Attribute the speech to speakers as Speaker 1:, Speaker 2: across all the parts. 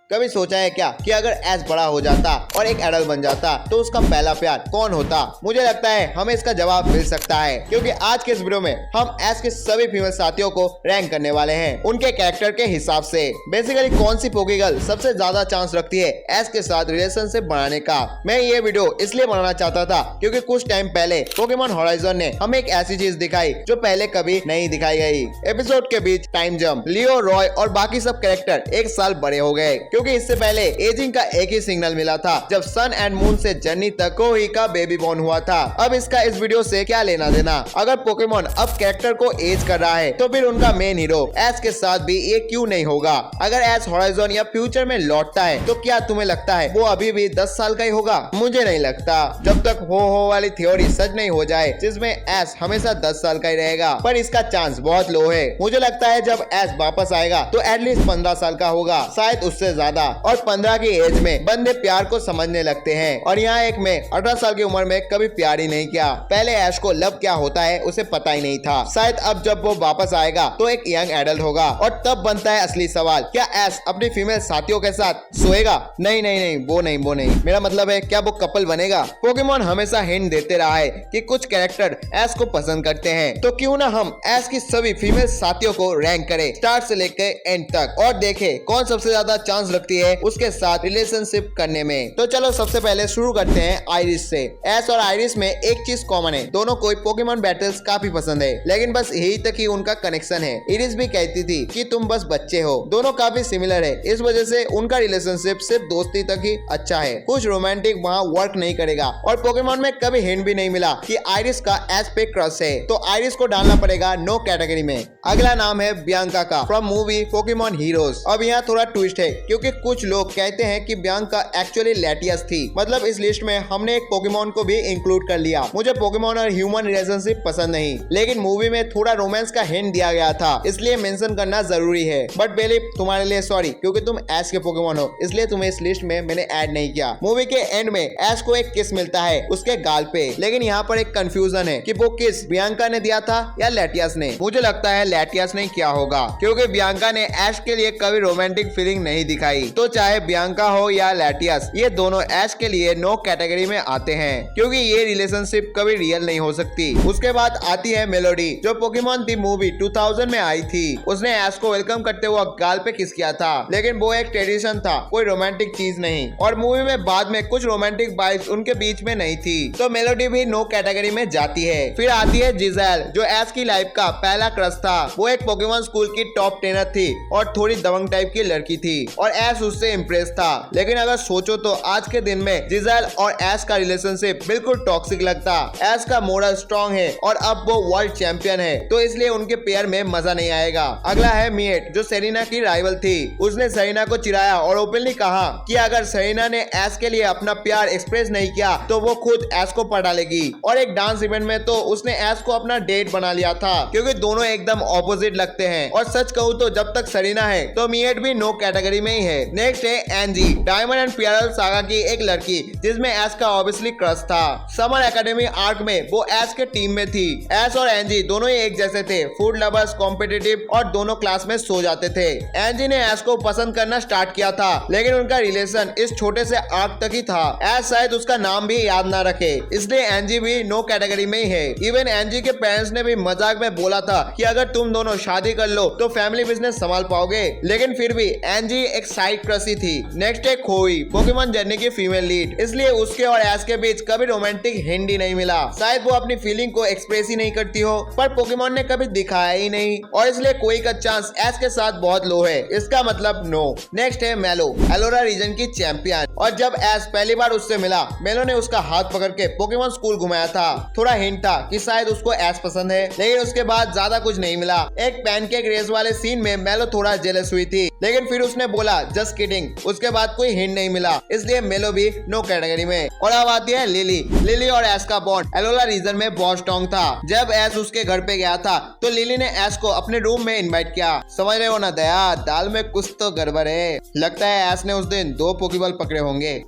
Speaker 1: कभी सोचा है क्या कि अगर एस बड़ा हो जाता और एक एडल्ट बन जाता तो उसका पहला प्यार कौन होता? मुझे लगता है हमें इसका जवाब मिल सकता है, क्योंकि आज के इस वीडियो में हम एस के सभी फीमेल साथियों को रैंक करने वाले हैं उनके कैरेक्टर के हिसाब से। बेसिकली कौन सी पोकी गर्ल सबसे ज्यादा चांस रखती है एस के साथ रिलेशनशिप बनाने का। मैं ये वीडियो इसलिए बनाना चाहता था क्योंकि कुछ टाइम पहले पोकेमॉन होराइजन ने हमें एक ऐसी चीज दिखाई जो पहले कभी नहीं दिखाई गई। एपिसोड के बीच टाइम जंप, लियो, रॉय और बाकी सब कैरेक्टर एक साल बड़े हो गए, क्योंकि इससे पहले एजिंग का एक ही सिग्नल मिला था जब सन एंड मून से जर्नी तक कोही का बेबी बॉर्न हुआ था। अब इसका इस वीडियो से क्या लेना देना? अगर पोकेमॉन अब कैरेक्टर को एज कर रहा है तो फिर उनका मेन हीरो एस के साथ भी ये क्यों नहीं होगा? अगर एस होराइजन या फ्यूचर में लौटता है तो क्या तुम्हें लगता है वो अभी भी 10 साल का ही होगा? मुझे नहीं लगता, जब तक हो वाली थ्योरी सच नहीं हो जाए जिसमें एस हमेशा 10 साल का ही रहेगा, पर इसका चांस बहुत लो है। मुझे लगता है जब एस वापस आएगा तो एटलीस्ट 15 साल का होगा, शायद उससे ज्यादा। और 15 की एज में बंदे प्यार को समझने लगते हैं, और यहाँ एक में 18 साल की उम्र में कभी प्यार ही नहीं किया। पहले ऐश को लव क्या होता है उसे पता ही नहीं था। शायद अब जब वो वापस आएगा तो एक यंग एडल्ट होगा, और तब बनता है असली सवाल, क्या ऐश अपनी फीमेल साथियों के साथ सोएगा? नहीं नहीं नहीं, वो नहीं। मेरा मतलब है क्या वो कपल बनेगा? पोकेमॉन हमेशा हिंट देते रहा है कि कुछ कैरेक्टर ऐश को पसंद करते हैं, तो क्यों ना हम ऐश की सभी फीमेल साथियों को रैंक करें स्टार्ट से लेकर एंड तक, और देखें कौन सबसे ज्यादा चांस रखती है उसके साथ रिलेशनशिप करने में। तो चलो सबसे पहले शुरू करते हैं आइरिस से। एस और आइरिस में एक चीज कॉमन है, दोनों को पोकेमॉन बैटल्स काफी पसंद है, लेकिन बस यही तक ही उनका कनेक्शन है। आइरिस भी कहती थी कि तुम बस बच्चे हो। दोनों काफी सिमिलर है, इस वजह से उनका रिलेशनशिप सिर्फ दोस्ती तक ही अच्छा है, कुछ रोमांटिक वहाँ वर्क नहीं करेगा। और पोकेमॉन में कभी हिंट भी नहीं मिला कि आइरिस का एस पे क्रश है, तो आइरिस को डालना पड़ेगा नो कैटेगरी में। अगला नाम है बियांका का फ्रॉम मूवी पोकेमॉन हीरोज। अब यहाँ थोड़ा ट्विस्ट है, क्योंकि कुछ लोग कहते हैं कि बियांका एक्चुअली लैटियस थी, मतलब इस लिस्ट में हमने एक पोकेमॉन को भी इंक्लूड कर लिया। मुझे पोकेमॉन और ह्यूमन रिलेशनशिप पसंद नहीं, लेकिन मूवी में थोड़ा रोमांस का हिंट दिया गया था, इसलिए मेंशन करना जरूरी है। बट बेली तुम्हारे लिए सॉरी, क्योंकि तुम ऐश के पोकेमॉन हो, इसलिए तुम्हें इस लिस्ट में मैंने ऐड नहीं किया। मूवी के एंड में ऐश को एक किस मिलता है उसके गाल पे, लेकिन यहाँ पर एक कंफ्यूजन है कि वो किस बियांका ने दिया था या लैटियस ने। मुझे लगता है लैटियस ने किया होगा, क्योंकि बियांका ने ऐश के लिए कभी रोमांटिक फीलिंग नहीं दिखाई। तो चाहे बियांका हो या लैटियस, ये दोनों ऐश के लिए नो कैटेगरी में आते हैं, क्योंकि ये रिलेशनशिप कभी रियल नहीं हो सकती। उसके बाद आती है मेलोडी, जो पोकेमॉन दी मूवी 2000 में आई थी। उसने ऐश को वेलकम करते हुए गाल पे किस किया था, लेकिन वो एक ट्रेडिशन था, कोई रोमांटिक चीज नहीं। और मूवी में बाद में कुछ रोमांटिक वाइब्स उनके बीच में नहीं थी, तो मेलोडी भी नो कैटेगरी में जाती है। फिर आती है जिज़ेल, जो ऐश की लाइफ का पहला क्रश था। वो एक पोकेमॉन स्कूल की टॉप ट्रेनर थी और थोड़ी दबंग टाइप की लड़की थी, और ऐश उससे इम्प्रेस था। लेकिन अगर सोचो तो आज के दिन में जिज़ेल और ऐश का रिलेशनशिप बिल्कुल टॉक्सिक लगता। ऐश का मोरल स्ट्रॉन्ग है और अब वो वर्ल्ड चैंपियन है, तो इसलिए उनके पेयर में मजा नहीं आएगा। अगला है मिएट, जो सेरेना की राइवल थी। उसने सेरेना को चिढ़ाया और ओपनली कहा कि अगर सेरेना ने ऐश के लिए अपना प्यार एक्सप्रेस नहीं किया तो वो खुद ऐश को पटा लेगी। और एक डांस इवेंट में तो उसने ऐश को अपना डेट बना लिया था, क्योंकि दोनों एकदम ऑपोजिट लगते हैं। और सच कहूँ तो जब तक सेरेना है तो मिएट भी नो कैटेगरी में ही है। नेक्स्ट है एंजी, डायमंड एंड पेरल सागा की एक लड़की, जिसमें ऐश का ऑब्वियसली क्रश था। समर एकेडमी आर्क में वो ऐश के टीम में थी। ऐश और एंजी दोनों ही एक जैसे थे, फूड लवर्स, कॉम्पिटिटिव, और दोनों क्लास में सो जाते थे। एंजी ने ऐश को पसंद करना स्टार्ट किया था, लेकिन उनका रिलेशन इस छोटे से आर्क तक ही था। ऐश शायद उसका नाम भी याद ना रखे, इसलिए एंजी भी नो कैटेगरी में ही है। इवन एंजी के पेरेंट्स ने भी मजाक में बोला था कि अगर तुम दोनों शादी कर लो तो फैमिली बिजनेस संभाल पाओगे, लेकिन फिर भी एंजी एक साइड क्रश ही थी। नेक्स्ट है खोई, पोकेमॉन जर्नी की फीमेल लीड, इसलिए उसके और ऐश के बीच कभी रोमांटिक हिंट ही नहीं मिला। शायद वो अपनी फीलिंग को एक्सप्रेस ही नहीं करती हो, पर पोकेमॉन ने कभी दिखाया ही नहीं, और इसलिए कोई का चांस ऐश के साथ बहुत लो है, इसका मतलब नो। नेक्स्ट है मेलो, एलोरा रीजन की चैंपियन, और जब ऐश पहली बार उससे मिला, मेलो ने उसका हाथ पकड़ के पोकेमॉन स्कूल घुमाया था। थोड़ा हिंट था कि शायद उसको ऐश पसंद है, लेकिन उसके बाद ज्यादा कुछ नहीं मिला। एक पैनकेक रेस वाले सीन में मेलो थोड़ा जेलस हुई थी, लेकिन फिर उसने बोला जस्ट किडिंग, उसके बाद कोई हिंट नहीं मिला, इसलिए मेलो भी नो कैटेगरी में। और अब आती है लिली और ऐश का बॉन्ड एलोरा रीजन में बहुत स्ट्रॉन्ग था। जब ऐश उसके घर पे गया था तो लिली ने ऐश को अपने रूम में इनवाइट किया। समझ रहे हो ना दया, दाल में कुछ तो गड़बड़ है। लगता है ऐश ने उस दिन 2 पोकेबॉल पकड़े होंगे।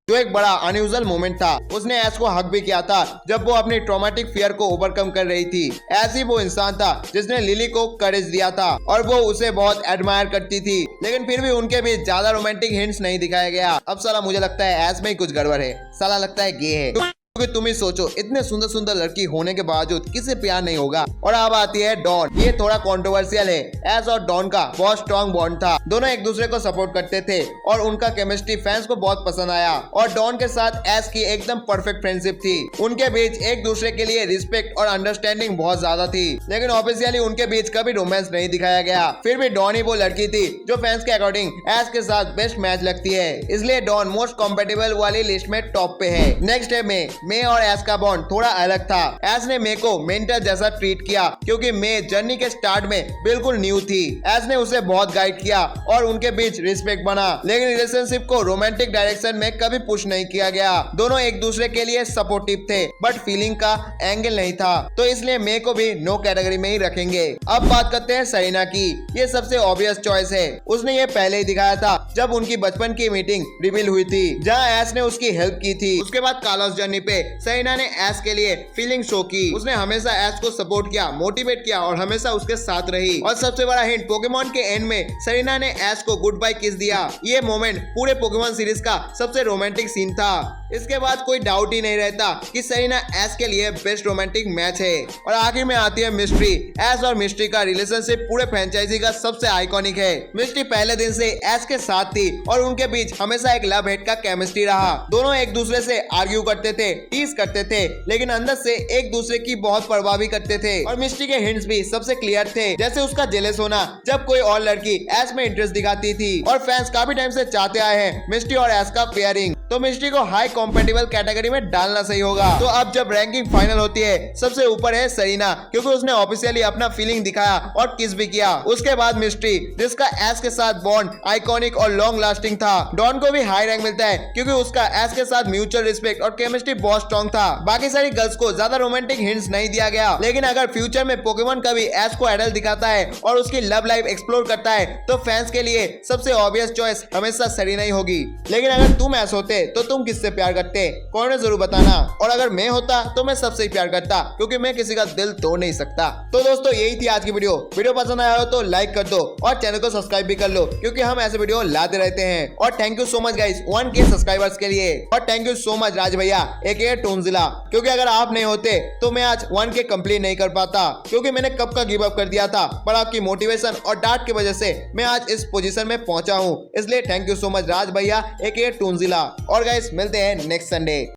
Speaker 1: जो एक बड़ा अनयूजुअल मोमेंट था। उसने ऐश को हक भी किया था जब वो अपनी ट्रॉमेटिक फियर को ओवरकम कर रही थी। ऐश ही वो इंसान था जिसने लिली को करेज दिया था और वो उसे बहुत एडमायर करती थी, लेकिन फिर भी उनके बीच ज्यादा रोमांटिक हिंट्स नहीं दिखाया गया। अब साला मुझे लगता है ऐश में ही कुछ गड़बड़ है, साला लगता है गे है। क्योंकि तुम ही सोचो, इतने सुंदर सुंदर लड़की होने के बावजूद किसे प्यार नहीं होगा। और अब आती है डॉन। ये थोड़ा कंट्रोवर्शियल है। ऐश और डॉन का बहुत स्ट्रॉन्ग बॉन्ड था, दोनों एक दूसरे को सपोर्ट करते थे और उनका केमिस्ट्री फैंस को बहुत पसंद आया। और डॉन के साथ ऐश की एकदम परफेक्ट फ्रेंडशिप थी। उनके बीच एक दूसरे के लिए रिस्पेक्ट और अंडरस्टैंडिंग बहुत ज्यादा थी, लेकिन ऑफिशियली उनके बीच कभी रोमांस नहीं दिखाया गया। फिर भी डॉन ही वो लड़की थी जो फैंस के अकॉर्डिंग ऐश के साथ बेस्ट मैच लगती है, इसलिए डॉन मोस्ट कॉम्पेटेबल वाली लिस्ट में टॉप पे है। नेक्स्ट है मे और ऐश का बॉन्ड थोड़ा अलग था। ऐश ने मे को मेंटर जैसा ट्रीट किया क्योंकि मे जर्नी के स्टार्ट में बिल्कुल न्यू थी। ऐश ने उसे बहुत गाइड किया और उनके बीच रिस्पेक्ट बना, लेकिन रिलेशनशिप को रोमांटिक डायरेक्शन में कभी पुश नहीं किया गया। दोनों एक दूसरे के लिए सपोर्टिव थे, बट फीलिंग का एंगल नहीं था, तो इसलिए मे को भी नो कैटेगरी में ही रखेंगे। अब बात करते हैं सरीना की। ये सबसे ऑब्वियस चॉइस है। उसने ये पहले ही दिखाया था जब उनकी बचपन की मीटिंग रिवील हुई थी, जहाँ ऐश ने उसकी हेल्प की थी। उसके बाद कार्लोस जर्नी पे सरीना ने ऐश के लिए फीलिंग शो की। उसने हमेशा ऐश को सपोर्ट किया, मोटिवेट किया और हमेशा उसके साथ रही। और सबसे बड़ा हिंट, पोकेमॉन के एंड में सरीना ने ऐश को गुड बाय किस दिया। ये मोमेंट पूरे पोकेमॉन सीरीज का सबसे रोमांटिक सीन था। इसके बाद कोई डाउट ही नहीं रहता कि सरीना ऐश के लिए बेस्ट रोमांटिक मैच है। और आखिर में आती है मिस्ट्री। ऐश और मिस्ट्री का रिलेशनशिप पूरे फ्रेंचाइजी का सबसे आइकॉनिक है। मिस्ट्री पहले दिन से ऐश के साथ थी और उनके बीच हमेशा एक लव हेट का केमिस्ट्री रहा। दोनों एक दूसरे से आर्ग्यू करते थे, टीज करते थे, लेकिन अंदर से एक दूसरे की बहुत परवाह भी करते थे। और मिस्ट्री के हिंट्स भी सबसे क्लियर थे, जैसे उसका जेलस होना जब कोई और लड़की ऐश में इंटरेस्ट दिखाती थी। और फैंस काफी टाइम से चाहते आए हैं मिस्ट्री और ऐश का पेयरिंग, तो मिस्ट्री को हाई कॉम्पेटिबल कैटेगरी में डालना सही होगा। तो अब जब रैंकिंग फाइनल होती है, सबसे ऊपर है सरीना, क्योंकि उसने ऑफिशियली अपना फीलिंग दिखाया और किस भी किया। उसके बाद मिस्ट्री, जिसका ऐश के साथ बॉन्ड आइकॉनिक और लॉन्ग लास्टिंग था। डॉन को भी हाई रैंक मिलता है क्योंकि उसका ऐश के साथ म्यूचुअल रिस्पेक्ट और केमिस्ट्री बहुत स्ट्रॉन्ग था। बाकी सारी गर्ल्स को ज्यादा रोमांटिक हिंट्स नहीं दिया गया, लेकिन अगर फ्यूचर में पोकेमॉन कभी ऐश को एडल्ट दिखाता है और उसकी लव लाइफ एक्सप्लोर करता है, तो फैंस के लिए सबसे ऑब्वियस चॉइस हमेशा सरीना ही होगी। लेकिन अगर तुम ऐश होते तो तुम किससे प्यार करते, कमेंट में जरूर बताना। और अगर मैं होता तो मैं सबसे ही प्यार करता, क्योंकि मैं किसी का दिल तोड़ नहीं सकता। तो दोस्तों यही थी आज की वीडियो पसंद आया हो तो लाइक कर दो और चैनल को सब्सक्राइब भी कर लो, क्योंकि हम ऐसे वीडियो लाते रहते हैं। और thank you so much guys 1K subscribers के लिए। और थैंक यू सो मच राज भैया AKA टोनजिला, क्योंकि अगर आप नहीं होते तो मैं आज 1K कंप्लीट नहीं कर पाता, क्योंकि मैंने कब का गिव अप कर दिया था। पर आपकी मोटिवेशन और डांट की वजह से मैं आज इस पोजीशन में पहुंचा हूं, इसलिए थैंक यू सो मच राज भैया AKA टोनजिला। और गाइस मिलते हैं नेक्स्ट संडे।